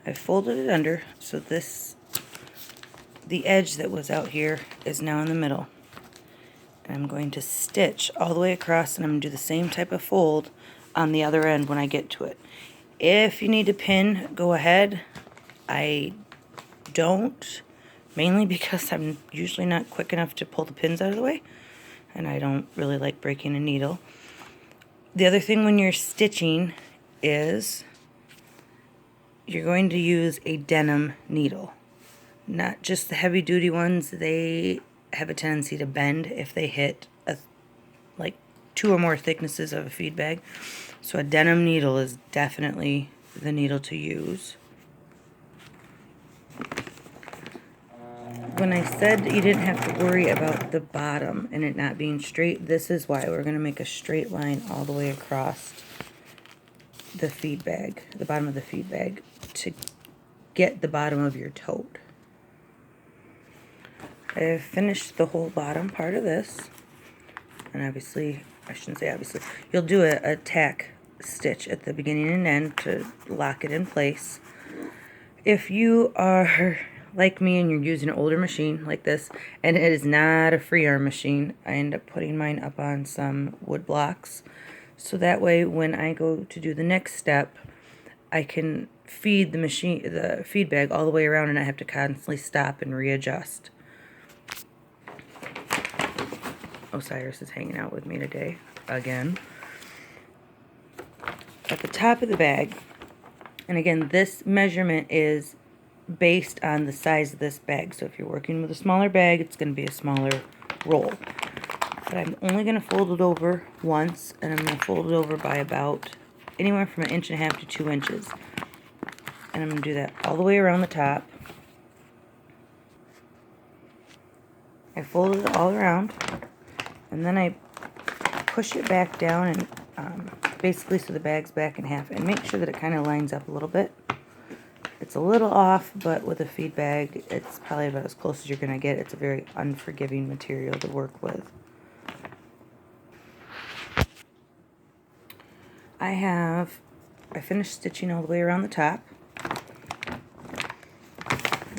I folded it under, so the edge that was out here is now in the middle. And I'm going to stitch all the way across, and I'm going to do the same type of fold on the other end when I get to it. If you need to pin, go ahead. I don't, mainly because I'm usually not quick enough to pull the pins out of the way, and I don't really like breaking a needle. The other thing when you're stitching is you're going to use a denim needle. Not just the heavy duty ones. They have a tendency to bend if they hit like 2 or more thicknesses of a feed bag. So a denim needle is definitely the needle to use. When I said you didn't have to worry about the bottom and it not being straight, this is why. We're going to make a straight line all the way across the feed bag, the bottom of the feed bag, to get the bottom of your tote. I've finished the whole bottom part of this, and obviously, I shouldn't say obviously, you'll do a tack stitch at the beginning and end to lock it in place. If you are like me and you're using an older machine like this, and it is not a free arm machine, I end up putting mine up on some wood blocks, so that way when I go to do the next step, I can feed the feed bag all the way around, and I have to constantly stop and readjust. Osiris is hanging out with me today again. At the top of the bag, and again, this measurement is based on the size of this bag. So if you're working with a smaller bag, it's going to be a smaller roll. But I'm only going to fold it over once, and I'm going to fold it over by about anywhere from 1.5 inches to 2 inches. And I'm going to do that all the way around the top. I fold it all around, and then I push it back down, and basically so the bag's back in half, and make sure that it kind of lines up a little bit. It's a little off, but with a feed bag, it's probably about as close as you're going to get. It's a very unforgiving material to work with. I finished stitching all the way around the top.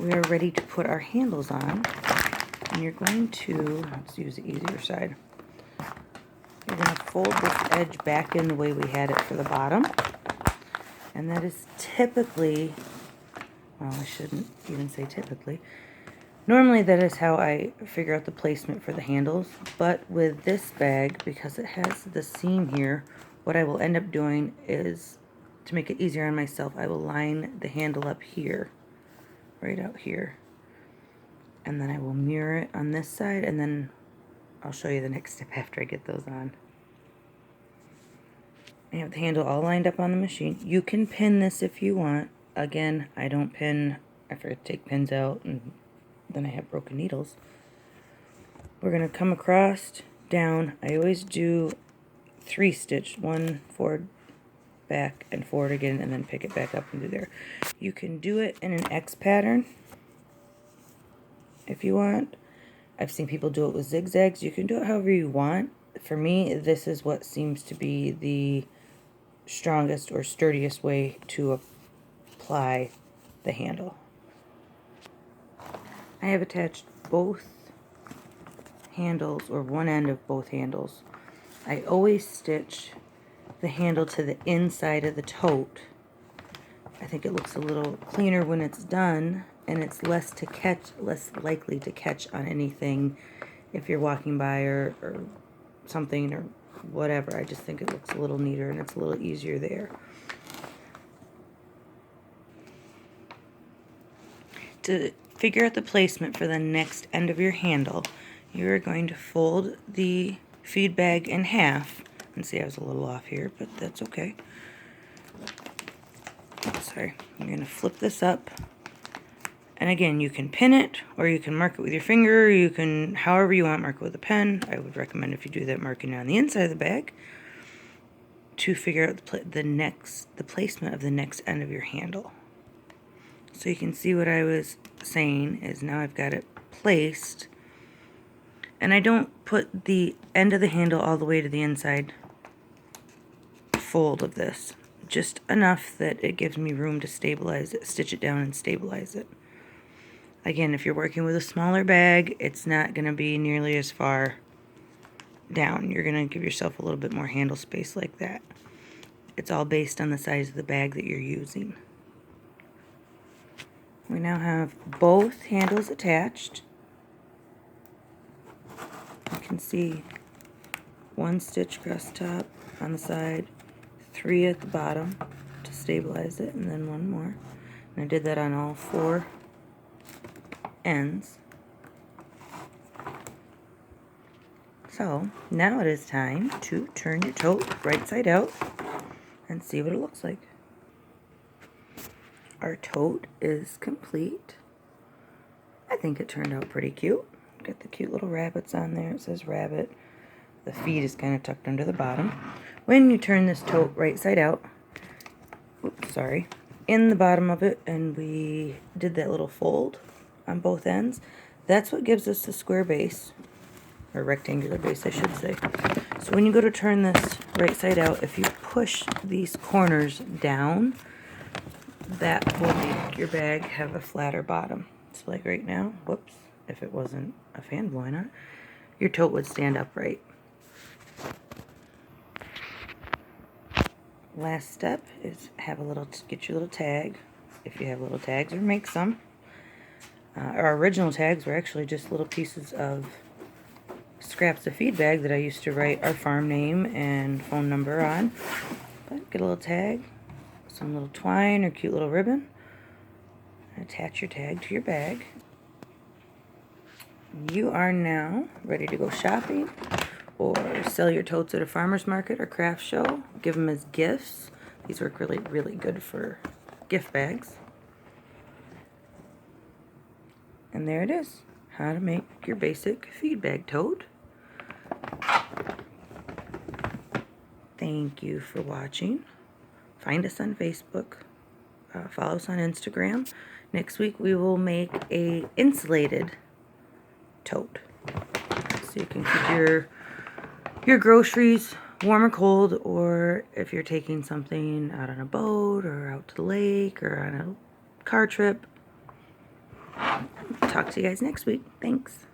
We are ready to put our handles on, and you're going to, let's use the easier side. You're going to fold this edge back in the way we had it for the bottom, and that is typically, well, I shouldn't even say typically. Normally that is how I figure out the placement for the handles, but with this bag, because it has the seam here, what I will end up doing is, to make it easier on myself, I will line the handle up here, right out here, and then I will mirror it on this side, and then I'll show you the next step after I get those on. I have the handle all lined up on the machine. You can pin this if you want. Again, I don't pin. I forget to take pins out, and then I have broken needles. We're going to come across, down. I always do 3 stitch, 1 forward, back, and forward again, and then pick it back up and do there. You can do it in an X pattern if you want. I've seen people do it with zigzags. You can do it however you want. For me, this is what seems to be the strongest or sturdiest way to apply the handle. I have attached both handles, or one end of both handles. I always stitch the handle to the inside of the tote. I think it looks a little cleaner when it's done, and it's less likely to catch on anything if you're walking by or something or whatever. I just think it looks a little neater, and it's a little easier there. To figure out the placement for the next end of your handle, you're going to fold the feed bag in half. And see, I was a little off here, but that's okay. Sorry. I'm going to flip this up. And again, you can pin it, or you can mark it with your finger. You can, however you want, mark it with a pen. I would recommend, if you do that, marking it on the inside of the bag to figure out the placement of the next end of your handle. So you can see what I was saying is now I've got it placed, and I don't put the end of the handle all the way to the inside fold of this. just enough that it gives me room to stabilize it, stitch it down and stabilize it. Again, if you're working with a smaller bag, it's not going to be nearly as far down. You're going to give yourself a little bit more handle space like that. It's all based on the size of the bag that you're using. We now have both handles attached. You can see one stitch across the top on the side, 3 at the bottom to stabilize it, and then one more. And I did that on all 4 ends. So now it is time to turn your tote right side out and see what it looks like. Our tote is complete. I think it turned out pretty cute. Got the cute little rabbits on there. It says rabbit. The feet is kind of tucked under the bottom. When you turn this tote right side out, in the bottom of it, and we did that little fold on both ends, that's what gives us the square base, or rectangular base I should say. So when you go to turn this right side out, if you push these corners down, that will make your bag have a flatter bottom. So like right now, whoops, if it wasn't a fan blowing on it, your tote would stand upright. Last step is get your little tag, if you have little tags, or make some. Our original tags were actually just little pieces of scraps of feed bag that I used to write our farm name and phone number on. But get a little tag, some little twine or cute little ribbon, and attach your tag to your bag. You are now ready to go shopping or sell your totes at a farmer's market or craft show. Give them as gifts. These work really, really good for gift bags. And there it is, how to make your basic feed bag tote. Thank you for watching. Find us on Facebook. Follow us on Instagram. Next week we will make a insulated tote. So you can keep your groceries warm or cold, or if you're taking something out on a boat or out to the lake or on a car trip. Talk to you guys next week. Thanks.